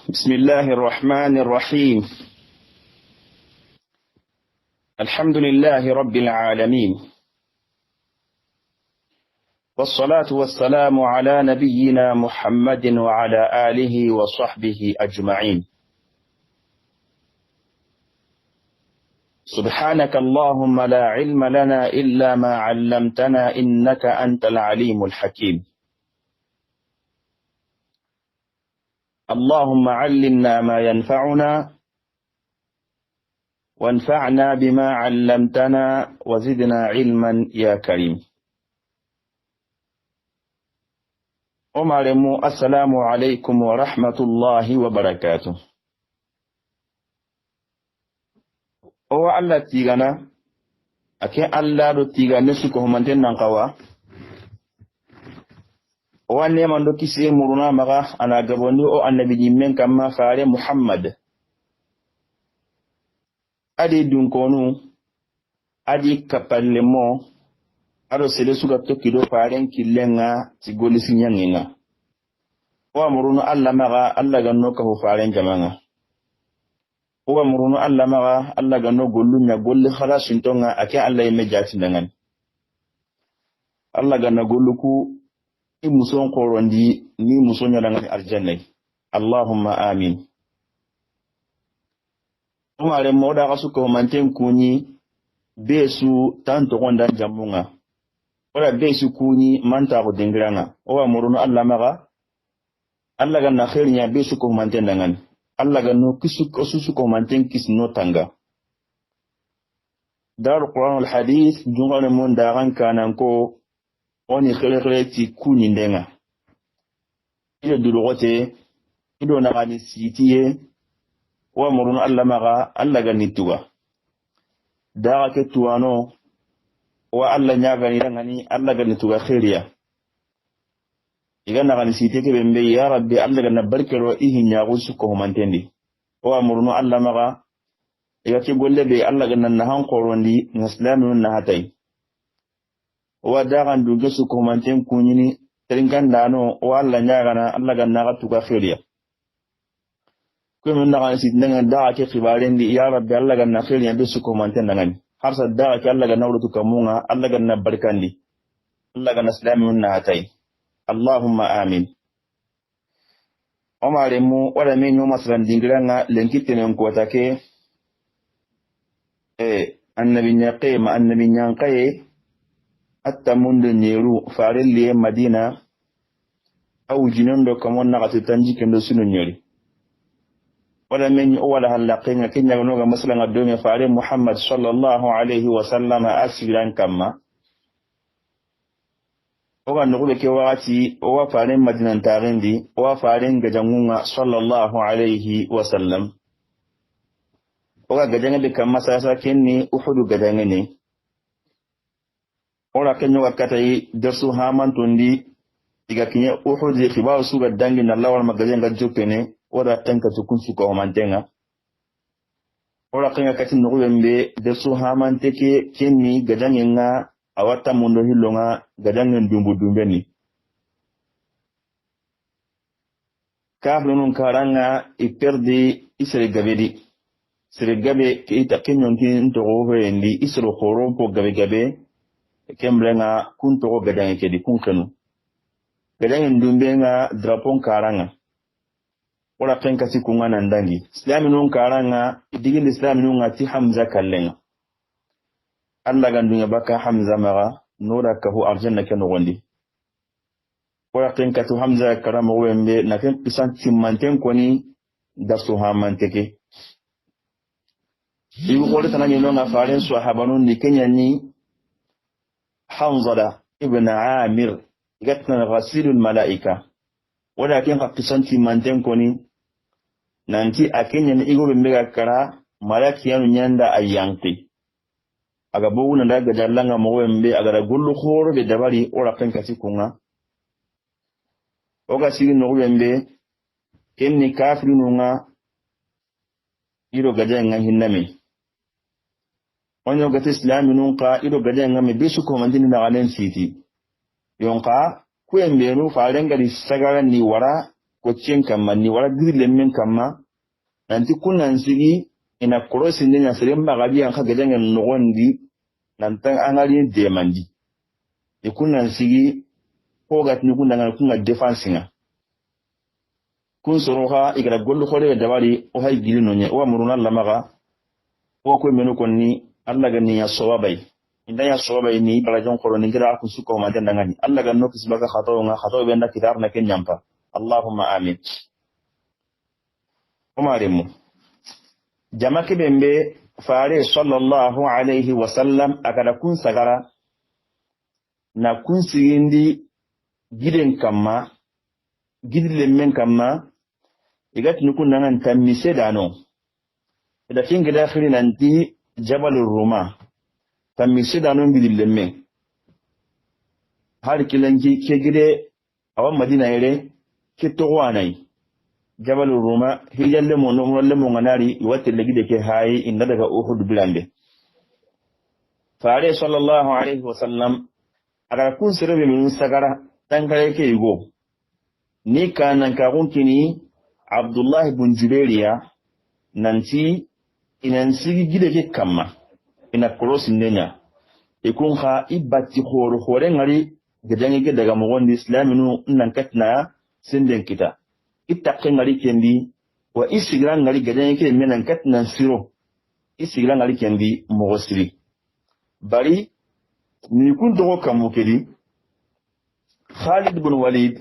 بسم الله الرحمن الرحيم. الحمد لله رب العالمين، والصلاة والسلام على نبينا محمد وعلى آله وصحبه أجمعين. سبحانك اللهم لا علم لنا إلا ما علمتنا إنك أنت العليم الحكيم. اللهم علمنا ما ينفعنا وانفعنا بما علمتنا وزدنا علما يا كريم. السلام عليكم ورحمة الله وبركاته. O Allah tigana ake Allah do tigane suko manten nan kawa o wanne man do kisi muruna maga ana gaboni o annabi jimmen kamma faare Muhammad adi dun konu adi kapalle mo ado sele suka tokkido faaren killenga tigoli sinyanginga o muruna Allah maga Allah ganno ka ho faaren jamanga o muruna Allah maga Allah ganno gollunya golli khalasin tonga ake Allah yemme jatindangan Allah ganna golluku imuson korondi ni musonya dangan aljanna. Allahumma amin. Umare moda kasuko manten kuni besu tanto gonda jamunga ora besu kuni manta ko dengranga o amurunu Allah maga Allah ganna khairinya besu ko manten dangan Allah ganno kisuko susuko manten kisno tanga dar Qur'an al hadith jungane mon daran kanan ko oni khere ti kuni ndenga ile dulogote ido na gani sitiye wa murun Allah maga Allah gani tuwa daga ke tuwano wa Allah nya gani dangani Allah gani tuwa khairiya igana gani sitiye ke bembe ya rabbi Allah gana barkero ihin nya gusu ko mantendi wa murun Allah maga igati golle be Allah gana na han qorondi naslamu na hatai wa dagan duge su ko manten kunyini tringan dano walla nyagana Allah ganna ga tuga khiriya ko min daga sidnga daga ke khibarendi ya rabbi Allah ganna khiriya be su ko manten dangani har sa daga ke Allah ganna wudu kamunga Allah ganna barkandi Allah ganna islamun na hatai Allahumma amin. Omare mu wala men yo masran dingiranga lenkitenen ko take annabi nyaqe ma annabi nyanqaye hatta munde nyeru farelli Madina aw jinondo kamon nagati tanji kendo sunu nyori wala men o wala halaqinga kenya no ga masalan adome faare Muhammad sallallahu alaihi wasallam asiran kamma o ga no ke wati o wa faare Madina tarendi o wa faare gajangunga sallallahu alaihi wasallam o ga gajanga kamma sasa kenni uhudu gajangene ora kenyo wakati dersu haman tundi iga kinya uhudi khibaru suga dangi na lawal magajenga jopene ora tanka tukunsu ko mantenga ora kenya kati nuwembe dersu haman teke kenni gajangenga awata mundo hilonga gajangen dumbu dumbeni kablunun karanga iperdi isere gabedi sere gabe ke ita kenyon kin to hoendi isro khorompo gabe kemblenga kunto gadange kedi kunkenu gadange ndumbenga drapon karanga wala penka sikunga nandangi islaminun karanga digin islaminun ati Hamza kallenga Allah gandunya baka Hamza maga nura kahu arjanna kenu gondi wala penka tu Hamza karama wembe na ken pisan timmanten koni dasu hamanteke ibu qole tanani no nga faren sahabanun ni kenyani حنظلة ابن عامر قتنا غسيل الملائكة ولكن قصنتي من تنكوني نانتي أكين يقول بمجا كرا ملاكي يندا أيانتي أقبونا دا جالنا موين بي أقرا قلو خور بدبالي ولكن كسيكونا وغسيل نوين بي كني كافرينونا يرو gajanga hinnami onyo gati islami nunka ido gajanga me besu ko mandini na galen siti yonka kuembenu farenga di sagara ni wara ko cien kamma ni wala giri lemmen kamma nanti kunan sigi ina korosi ndenya seremba gabi an kaga jangen nogondi nantan angali demandi kunan sigi ko gatni kunanga kunga defense nga kun soroha igara gollu khore dabari o hay gili nonye o amruna lamaga o ko menu konni alla ganni ya sawabai inda ya sawabai ni barajon khoro ni gira ku suko ma danda ngani alla ganno kisbaga khataw nga khataw benda kitab na kenyampa allahumma amin umaremu jamake bembe fare sallallahu alaihi wasallam akada kun sagara na kun sigindi giden kamma gidile men kamma igati nukun nangan tamise dano ida kinga dakhili nanti jabal ruma tamise dano gidile men har kilanki kegide awan madina yere ke towanai jabal ruma hijalle mo no le mo nganari iwate legide ke hayi inda daga uhud bilande fare sallallahu alaihi wasallam aga kun sirbe min sagara tangare ke yugo ni kanan ka kunkini abdullah ibn jubairiya nanti inan sigi gide ke kamma ina cross ndenya ikun kha ibati khoro khore ngari gadange ke daga mo wondi islaminu nan katna sinden kita ittaqe ngari kendi wa isigran ngari gadange ke menan katna siro isigran ngari kendi mo siri bari ni kun dogo kamukeli Khalid ibn Walid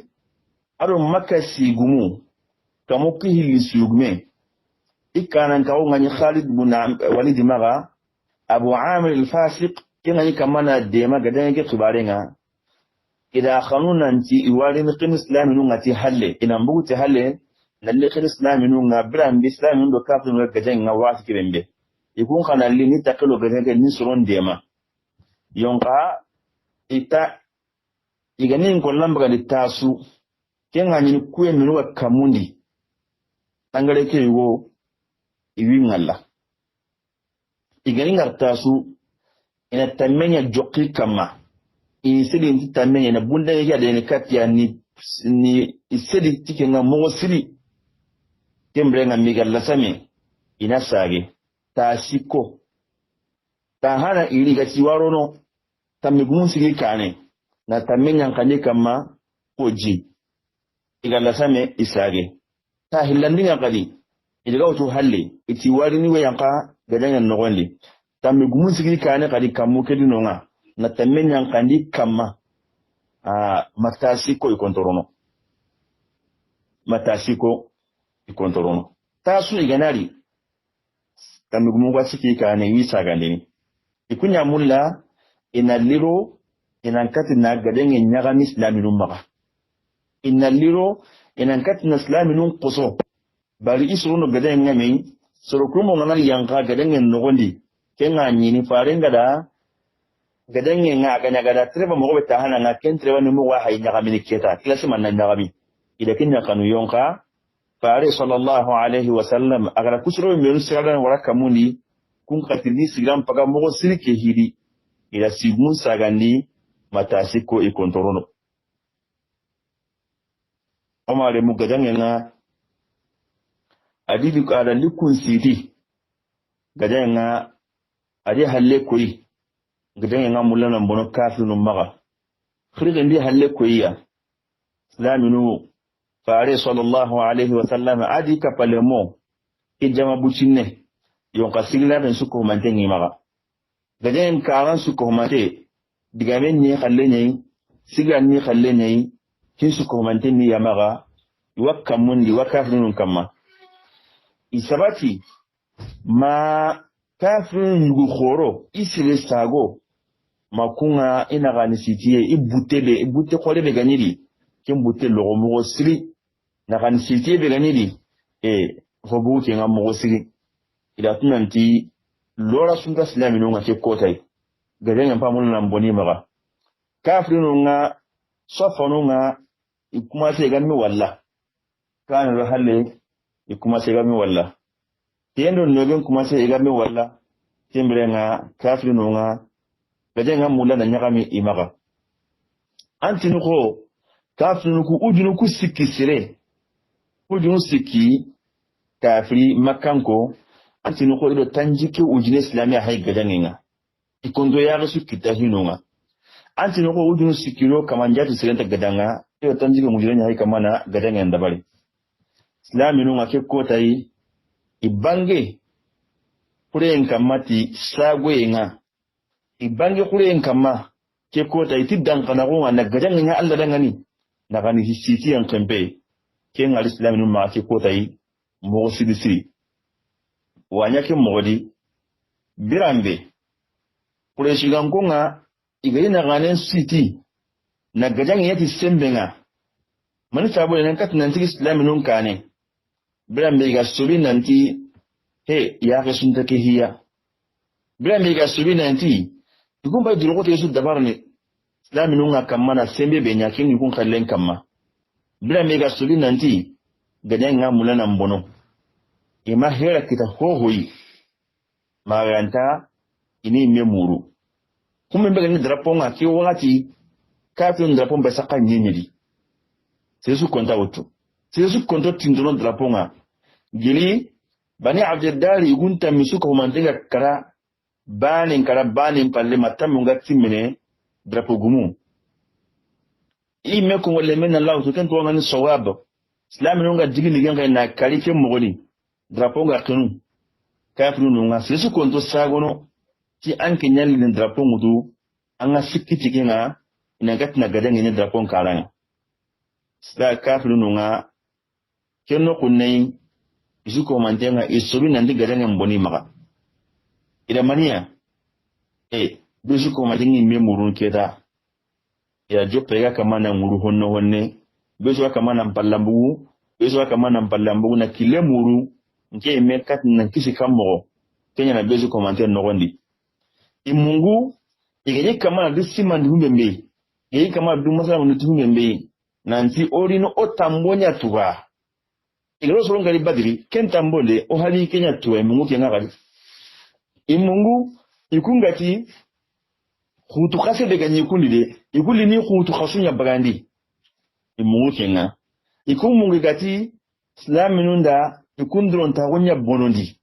aro makka sigumu kamuki hili sugme ikanan kawo ngani Khalid ibn Walid maga Abu Amir al-Fasiq kengani kamana dema gadan ke tubarenga ida khanuna nti iwali ni islam nu ngati halle ina mbuti halle nalle khir islam nu ngabran bi islam nu kafir nu gadan nga wasi kibembe ikun khana li ni takelo gadan ke ni suron dema yonka ita igani ko lamba ga tasu kenga ni kuye nuwa kamundi tangare ke yugo iwi ngalla igani ngartasu ina tamenya jokki kama isidi nti tamenya na bunda ya de ne katia ni isidi tike nga mo sili kembre nga migalla same ina sage tasiko tahana ili ga ciwaro no tamigumun sigi kane na tamenya kanye kama koji igalla same isage ta hillandinga kadi idiga wutu halle iti wari ni wayanka gadangan nogondi tamigumun sigi kane kadi kamu kedi nonga na tamenya kandi kama matasiko ikontorono tasu iganari tamigumun kwa sigi kane wisaga ndini ikunya mulla inaliro inankati na gadange nyagami islaminu maga inaliro inankati na islaminu qoso bari isruno gadange ngami sorokumo ngana yanka gadange nogondi kenga nyini farenga da gadange ngaga nyagada treba mo beta hana nga ken treba ni mo wa hay nyagami ni keta klasi man na nyagami ida kenya kanu yonka fare sallallahu alaihi wasallam agara kusro mi sirada wala kamuni kun katini sigram paga mo sirke hiri ila sigun sagandi matasiko ikontorono amare mu gadange nga adidi ala likun siti gadange nga adi halle koyi gadange nga mulana mbono kafinu maga khirige ndi halle koyiya islaminu fare sallallahu alaihi wasallam adi kapalemo ijama bucinne yonka sigla ben suko mantengi maga gadange karan suko mate digamen ni khalle nyai sigla ni khalle nyai kin suko mantengi yamaga wakamundi wakafinu kama isabati ma kafin yugu khoro isile sago makunga ina gani sitiye ibute khole be ganiri kin bute logo mo siri na gani sitiye be ganiri hobu ke ngam mo siri ida tunanti lora sunta islaminu nga ke kotai gaden pa mun nan boni maga kafinu nga sofanu nga ikuma se ganmi walla kan ro halle ikuma se ganmi walla tiendo noben kuma se igame walla timbrenga kafirinu nga gajenga mulla na nyagami imaga antinu ko kafirinu ku ujunu ku sikisire ujun siki kafiri makanko antinu ko ido tanjiki ujine islamiya hay gadangenga ikondo ya rasu kitahinonga antinu ko ujun sikiro kamanjatu silenta gadanga ido tanjiki ujine hay kamana gadangen dabari islaminu ngake kotai ibange kuren kamati sagwenga ibange kuren kama ke kotai tiddan kana ko na gadangen Allah dangani nagani hisiti yang kempe ken al-islaminu ma ke kotai mo sidisi wanya ke mogodi birambe kure shigangonga igari na ganen city na gajan yati sembenga mani sabo ne kat nan tigi islaminu kane birambe ga subi nanti he ya ga sunta ke hiya birambe ga subi nanti igumba diroko te su dabarne islaminu nga kamana sembe be nyakin ikun kallen kamma birambe ga subi nanti gajan nga mulana mbono ima hera kita hohoyi maganta ini memuru kuma mbega ni draponga ki wakati kafin drapon ba saka nyenyedi sai su konta wato sai su konta tindono draponga gili bani abdadari gunta misuka humantenga kara banin palle matamunga timene drapo gumu ime ko wala men Allah to kan to ngani sawab islam nunga digili ganga na kalike mogoni drapo nga kenu kafinu nunga sesu konto sagono ti anke nyali ni drapo ngudu anga sikiti kinga inagati na gadangi ni drapo nkalanga sida kafinu nunga keno kunai isuko mantenga isobi nandi gadangi mboni maka ida mania bisu ko mantengi memurun keda ya jope ya kama na nguru honne bisu kama na mpallambu na kile muru nke mekat na kisi kamo kenya na bezu commentaire nogondi imungu igeye kama na disima ndumbe igeye kama du masala ndumbe nanti orino otambonya tuwa igero solo ngali badiri kentambole o hali kenya tuwa imungu kenga kali imungu ikungati khutu khase de ganyi kulide ikuli ni khutu khasunya bagandi imungu kenga ikumungu gati islaminunda ikundron ta wonya bonondi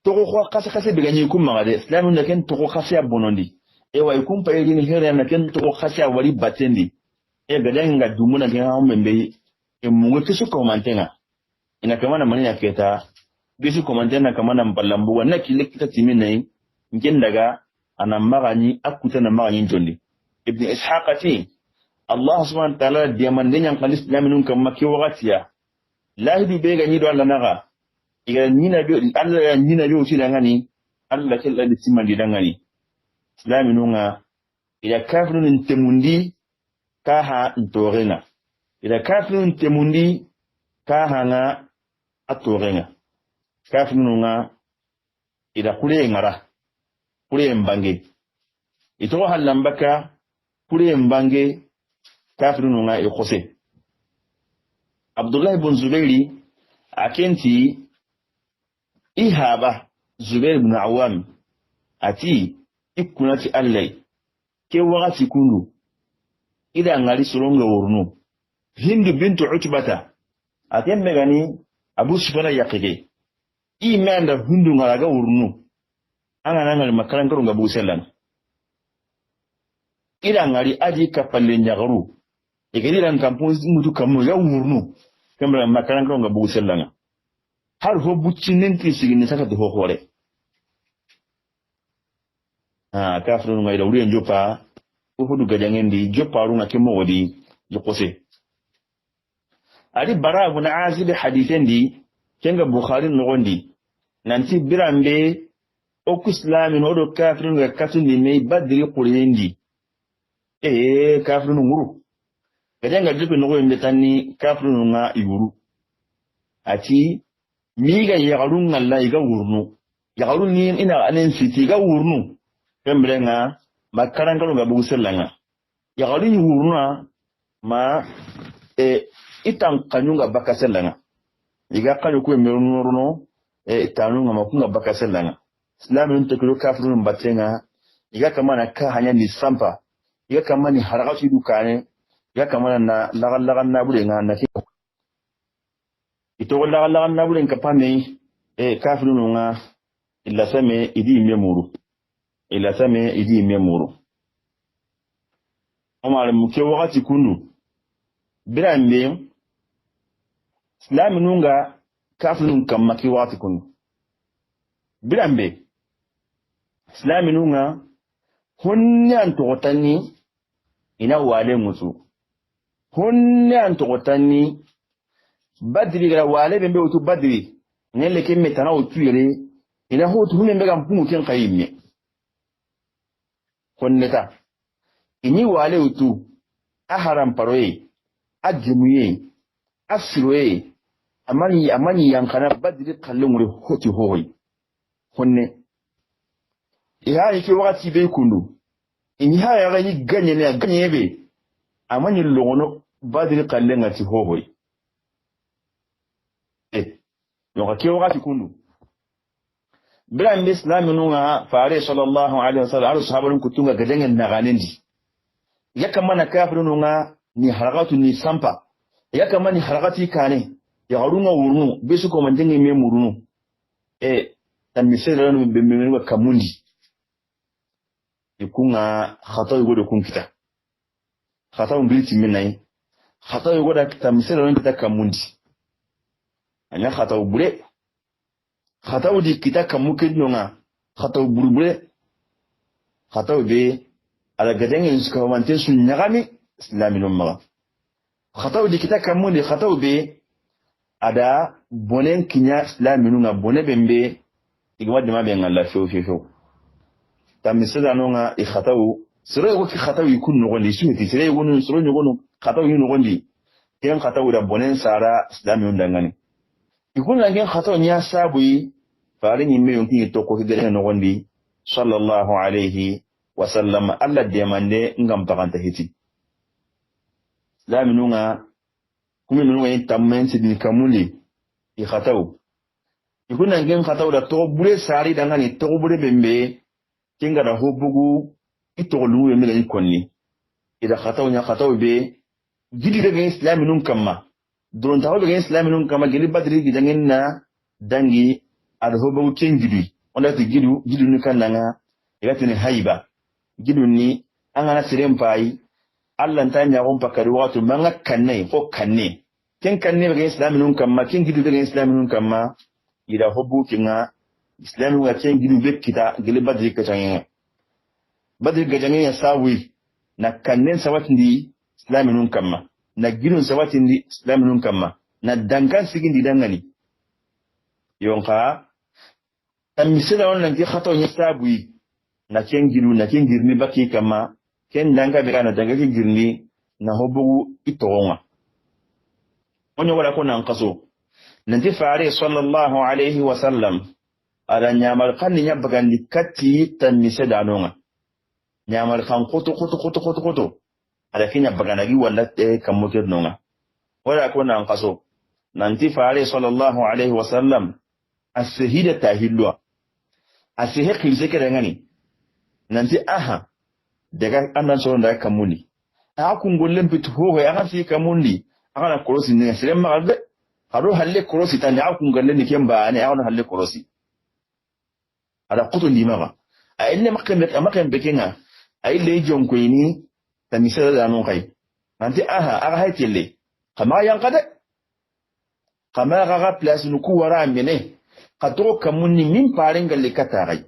toko kwa kase biganyi kumagade islamu na ken toko kase bonondi ewa ikumpa yini here na ken toko kase wali batendi gadanga dumuna ken ha membe mungu kisu ko mantenga ina kama na manina keta bisu ko mantena kama na mbalambu na kile kita timinai ngendaga ana magani akuta na magani njondi ibn ishaqati Allah subhanahu wa ta'ala diamandenya kan islamu kama ki wakatiya lahidu be ga nyido Allah naga iga nyina do Allah ya nyina do ci dangani Allah ke Allah timandi dangani islaminu nga ila kafirun temundi ka ha ntorena ila kafirun temundi ka ha nga atorena kafirun nga ila kule ngara kule mbange ito halambaka kule mbange kafirun nga ikose Abdullah ibn Zubairi akenti ihaba Zubair ibn Awam ati ikunati allai ke wakati kundu ida ngali suronga urnu Hindu bintu Utbata atembe gani Abu Sufyan yaqide imanda Hindu ngalaga urnu anga ngali makaran karunga Abu Sallam ida ngali aji kapalle nyagaru igedi ran kampon mutu kamu ya urnu kamra makaran karunga Abu Sallam har ho buccinin kisigi saka do hore kafirun ngai da wuri jopa ko hudu gajangendi jopa runga kemo wodi jokose adi bara ibn azib hadithendi kenga bukhari nogondi nanti birambe o islamin odo kafirun ga katuni me badri qurendi kafirun nguru gajanga jope nogo mbetani kafirun nga iguru ati miga yagarun Allah iga wurnu yagarun ni ina anen siti ga wurnu kembrenga makaran kalo ga buguselanga yagarun wurna ma itan kanyunga bakaselanga iga kanyu ku emeruno tanunga makunga bakaselanga islamin tekelo kafirun batenga iga kama na ka hanya ni sampa iga kama ni harakati dukane iga kama na lagal na bulenga na ito wala la na bulen kapame kafirun nga illa same idi memuru illa same idi memuru omar muke wakati kundu birambe islamin nga kafirun kamma ki wakati kundu birambe islamin nga honne an togotani ina wale musu honne an togotani badri gara wale bembe utu badri ngelle kemme tana utu yele ina hotu hunne mbega mpungu ken kayime honneta ini wale utu aharam paroye ajimuye asiroye amani yankana badri kalle ngure hoti hoy honne iha yake wakati be kundu ini ha ya gani ganye be amani logono badri kalle ngati hoy donc ke wakati kundu bilan islam nunga fare sallallahu alaihi wasallam alu sahabarun kutunga gadangen naganendi yaka mana kafirun nga ni harakatu ni sampa yaka mani harakati kane ya harunga wurnu besu ko mandengi me murunu tan misera no bembe kamundi ikunga khata yugo de kunkita khata umbiliti minai khata yugo da misera no kita kamundi anya khata ubure khata udi kita kamuke nonga khata ubure khata ube ala gadengen suka manten sun nyagami islami no maga khata udi kita kamundi khata ube ada bonen kinya islami no ngabone bembe igwa de mabe ngalla fo tamisada nonga I khata u sire ko ki khata u ikun no gondi suti sire wonu sire no gono khata u no gondi ken khata u da bonen sara islami no dangani ikun la gen khata nya sabu farin yimme yonki to ko hidere no gondi sallallahu alaihi wasallam alla de mande ngam baganta hiti islami no nga kumi no ngi tammen sidin kamuli I khata u ikun la gen khata u da to bure sari dangani to bure bembe kinga da hobugu ito lu yemi la konni ida khataw nya khataw be gidi daga islami nun kamma don tawo daga islami nun kamma gidi badri gidangen na dangi ada hobugu ken gidi onda ti gidu ni kannanga igati ni haiba gidu ni angana sirem pai Allah ta nya gon pakari wato manga kanne ko kanne ken kanne daga islami nun kamma ken gidi daga islami nun kamma ida hobugu kinga islami wa chen gidu be kita gele badri kacanya badri gajanya ya sawi na kannen sawatindi islami nun kamma na gidun sawatindi islami nun kamma na dankan sigindi dangani yonka tamisila wannan ke khato nya sawi na chen gidu na chen girni baki kamma ken danga be kana danga ke girni na hobugu itonga onyo wala ko nan kaso nanti fare sallallahu alaihi wasallam ada nyamar kan nya bagandi katti tan miseda nonga nyamar kan koto ada kinya baganagi wala kamuke nonga wala ko nan kaso nanti fare sallallahu alaihi wasallam as-sahida tahilwa asihe kilseke ngani nanti aha daga andan so nda kamuni akun gollen pitu ho ya kasi kamundi akana korosi ne sire magalbe haro halle korosi tan akun gollen ni kemba ne akana halle korosi ada kutu limaga a inne makan bekenga ay le jonko ini tamisala da non kai nanti aha aga haytelle kama yankade kama ga place nu ku wara mene kato kamunni min parenga le katarai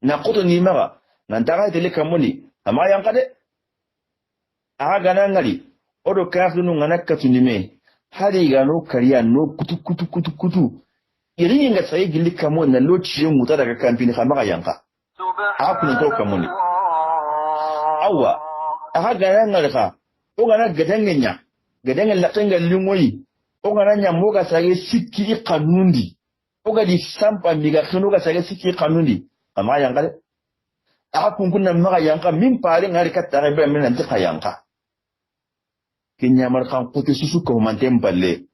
na kutu limaga nanta ga haytelle kamunni kama yankade aga ganangali odo kafinu nganakatu nime hari gano kariya no kutu iri nga sai gili kamo na lokacin muta daga kamfini kama yanka hakun to kamuni awa aka ganan ngalka o gana gadangen latanga lingoyi o gana nyammo ga sage sikki kanundi o ga di sampa miga khino ga sage sikki kanundi kama yanka aka kunkunna maga yanka min pare ngari katta ga be min anti yanka kinya mar kan ko susu ko mantem balle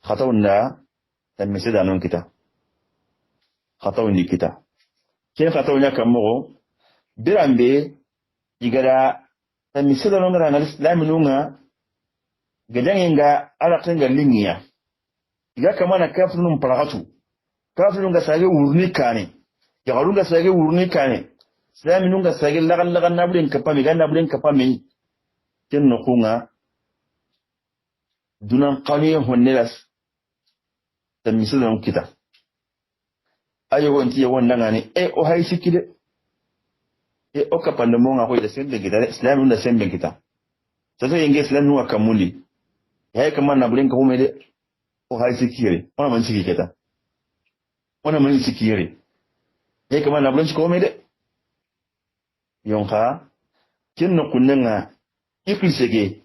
khatawna tamise da non kita khataw ni kita ken khataw nya kamo birambe igara tamise da non na islam nunga gadangenga ala kenga lingiya iga kamana kafirun paragatu kafirun ga sage wurni kane yagarun ga sage wurni kane islaminun ga sage lagan nabrin kapami ga nabrin kapami kenno kunga dunan qaniye honnelas tamisilan kita ayo wonti ya wonda ngani o hay sikide o kapande mo nga ko da sembe kita islaminun da sembe kita sasa yenge islaminun wa kamuli yayi kamar nabrin ka humede o hay sikire ona man sikiketa ona man sikire yayi kamar nabrin ko humede yonka kinno kunnanga iklisege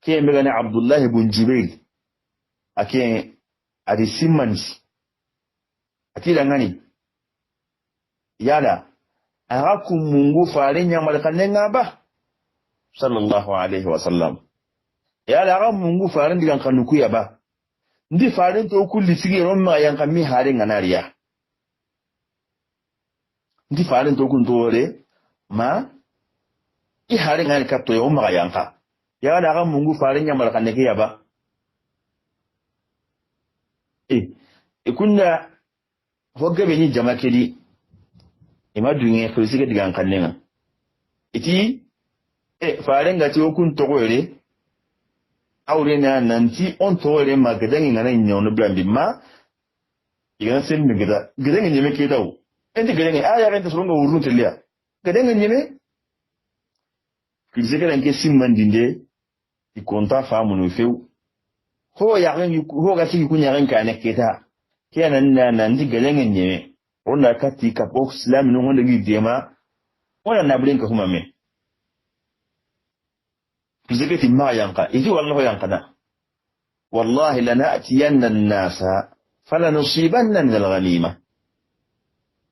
ke megane Abdullah ibn Jubair ake adi simmans akila ngani yala arakum mungu farin ya malkanenga ba sallallahu alaihi wasallam yala arakum mungu farin digan kanuku ya ba ndi farin to kulli sigi romma yanka mi harin anariya ndi farin to kun tore ma i harin ngani kapto yo ma yanka ya da ga mungu farin ya malaka ne ke ba kunna hogga be ni jama kedi ima dunye fulsike digan kallenga iti farin ga tiwo kun to gore aure na nanti on to gore magadan ngana nyono blambi ma igan sen mi gida gidan nyeme ke dawo enti gidan aya renta surunga urun teliya gidan nyeme fulsike ranke simman dinde ikonta famu no few ho ya ho ga tigi kunya ran kana keta kenan nan di galengen ne onda kati ka ko islam no wanda gi dema wala na blinka kuma me kizikati ma yanqa idi wallahi yanqada wallahi lanatiyanna an-nasa falanusibanna min al-ghanima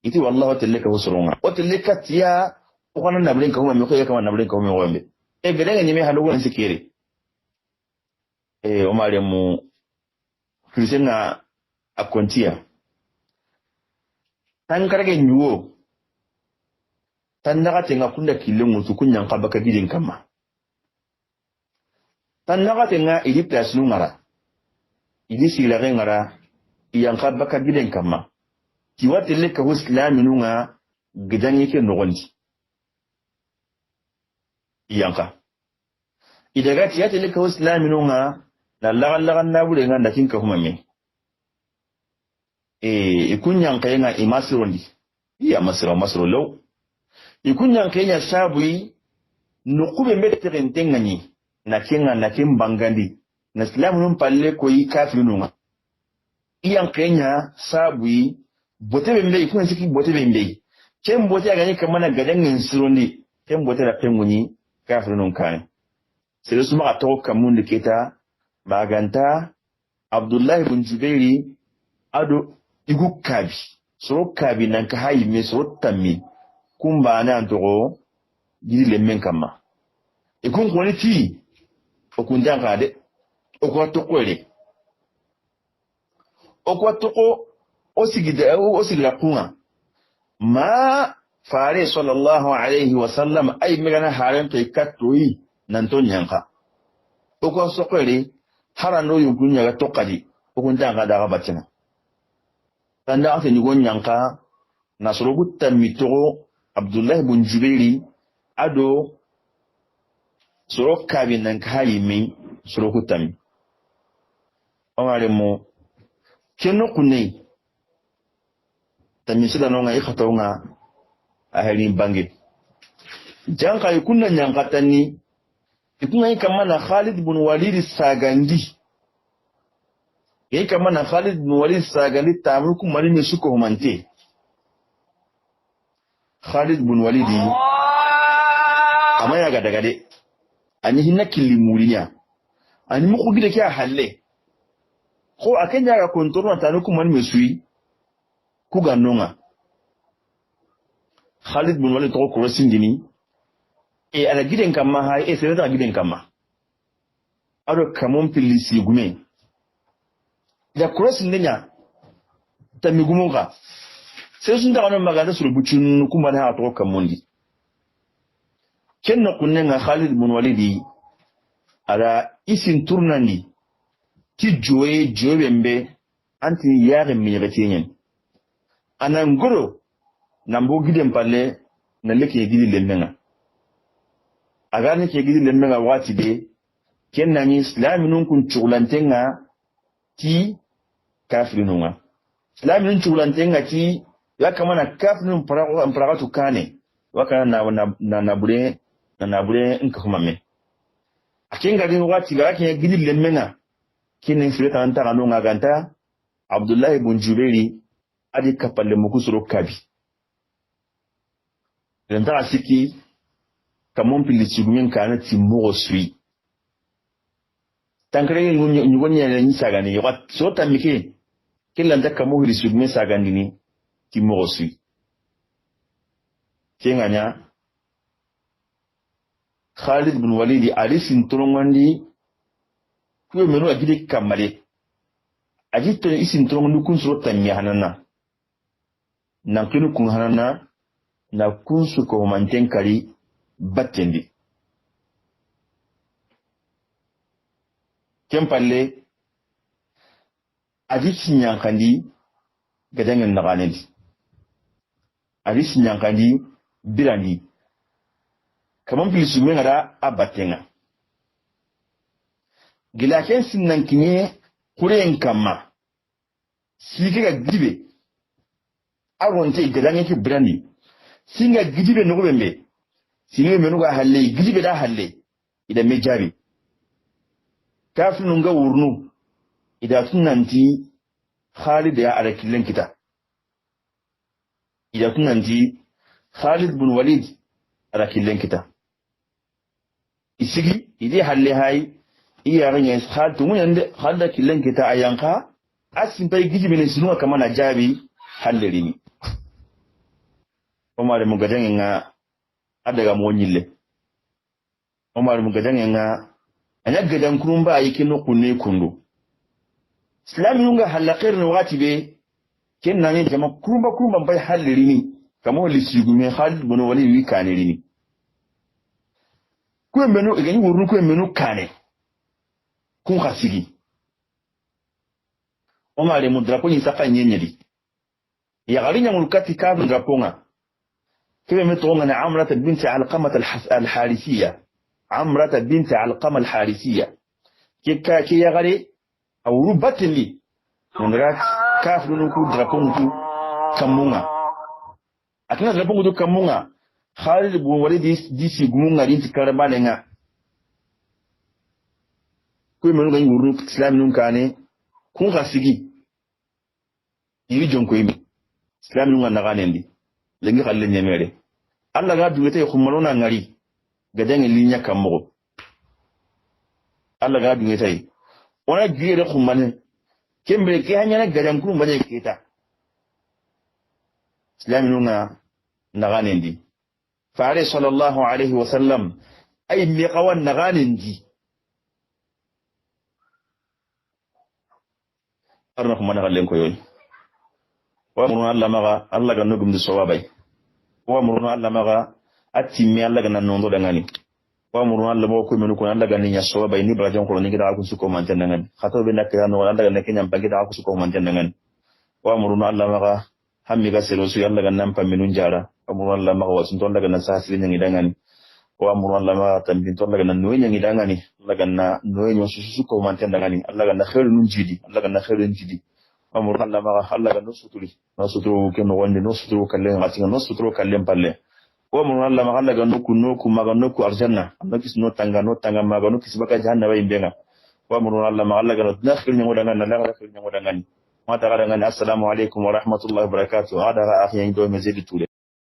idi wallahi tilka usrunga o tilka tiya ko kana na blinka kuma me ko ya kama na blinka kuma wambe galengen ne me halu wala sikiri o maremu krisenga akontia tan karage nyuo tan naga tenga kunda kilemu su kunyan ka baka gidin kama tan naga tenga idi place nu ngara idi silare ngara iyan ka baka gidin kama ki watele ka islami nu nga gidan yake nogondi iyan ka idaga tiyatele ka islami nu nga na lagan na bure nga ndakin ka kuma me ikunyan kayanga imasirondi iya masiro law ikunyan kayanya sabui nukube metere ntengani na kin bangandi na islamu nun palle ko yi kafiru nunga iyan kayanya sabui bote bembe ikunan siki bote bembe ken bote agani kamana gadan nsirondi ken bote la penguni kafiru nun kan sai su maka tawo kamun da keta maganta Abdullah ibn Jubairi ado igu kabi soro kabi nan ka hayi me soro tammi kumba na antoro gidi lemmen kama ikun kwani ti okunja ngade okwato kwele okwato osigida kunga ma fare sallallahu alaihi wasallam ay megana haren to ikatoi nan to nyanka okwato kwele harano yugunya ga tokadi okunja ngada ga batina tanda ate ni gonyanka nasoro gutta mitoro Abdullah ibn Jubairi ado soro kabi nan kai mi soro gutta awale mo kenno kunai tamisida no nga ikhato nga ahali bangi janka ikunna nyankatani ikunga kama na Khalid ibn Walid sagandi yai kama na Khalid ibn Walid sagandi tamru ku mari me suko humante Khalid ibn Walid amaya gadagade ani hinna kilimurinya ani muku gide kya halle ko akenya ga kontrol tanu ku mari me sui ku ganonga Khalid ibn Walid to ko sindini ala giden kama ha sai da giden kama ado kamon pilisi gume da crossing nya ta migumunga sai sun da wannan magana su rubucin kuma na to kamondi kenno kunnen ga Khalid ibn Walid ala isin turnandi ti joye bembe anti yare miretinyen anangoro nambo gidem palle na leke gidi lemmenga agane ke gidi lemmenga wati de kennani islaminun kun chulantenga ti kafirununga islaminun chulantenga ti yakamana kafirun paragatu kane wakana na nabure nkakumame akinga din wati ga ke gidi lemmenga kinin fireta anta kanunga ganta Abdullah ibn Jubairi adi kapalle mukusuro kabi lenta asiki kamon pili sigumen kana timogo sui tankare nyugonya na nyisagani yoka sota mike kila nda kamo hili sigumen sagani ni timogo sui kenganya Khalid ibn Walid ali sintorongandi kuyo menu agide kamale ajito isin torongandi kunsuro tamya hanana nankinu kun hanana na kunsu ko manten kari battendi kempalle adi sinyankandi gadangen naganendi adi sinyankandi birandi kaman bilisu ngara abatenga gilaken sinankinye kuren kama sike ga gibe awonte gadangen ki birandi singa gidibe no bembe singa menuga halle gidibe da halle ida mejabi kafinu nga wurnu ida tunanti Khalid ya ala killen kita ida tunanti Khalid bin Walid ala killen kita isigi idi halle hay iya ganya Khalid tumun yande Khalid killen kita ayanka asin pai gidibe ne sinu kama na jabi halle rini Omar mugadange nga adaga monyille Omar mugadange nga anya gadan kurumba yake no kunne kundu islami nga halaqir no wati be kenna ne jama kurumba bai hallirini kamo lisigume Khalid bin Walid wi kanerini ku menu igani wurnu ku menu kane kun khasigi Omar mudrapo ni saka nyenyeli ya garinya mulkati kabun draponga كيف متونا عمرة بنت علقمة الحارثية عمرة بنت علقمة الحارثية كي يغري أو ربط لي من رات كافر نكو درapونكو كمونا أكنا درapونكو كمونا خالد بن وليد دي سيغمونا دي كربالنا كوي منو غني ورو اسلام نون كاني كون خاسيغي يري جونكو يمي اسلام نون نغانندي lengi khalle nyemere alla ga duwete khumalona ngari gadange linya kammo alla ga duwete ona giire khumane kembe ke hanyana gadan kuru bane kita islaminuna naganendi faare sallallahu alaihi wasallam ay mi qawan naganendi arna khumana gallen ko yoy wa muruna Allah maga Allah ga nugum di sawabai wa muruna Allah maga atimi Allah ga nanondo dangani wa muruna Allah mo ko menu ko Allah ga ninya sawabai ni brajon ko ni gida ku su ko man tanangan khato be nakira no Allah ga nakenya bangi da ku su ko man tanangan wa muruna Allah maga hammi ga selo su Allah ga nan pa menun jara wa muruna Allah maga wasun ton daga nan sa hasri nyangi dangani wa muruna Allah maga tambin ton daga nan no nyangi dangani Allah ga na no nyo su ko man tanangani Allah ga na khairu nun jidi Allah ga na khairu jidi amur Allah maga Allah ga nusuturi ke no wonde nusuturu kallen ngatinga nusuturu kallen palle wa mun Allah maga Allah ga nuku maga nuku arjanna nokis no tanga maga nokis baka jahannama imbenga wa mun Allah maga Allah ga nakhil nyango dangan la ga nyango dangan mata ga dangan assalamu alaikum wa rahmatullahi wa barakatuh hada ga akhiyan do mezidi tule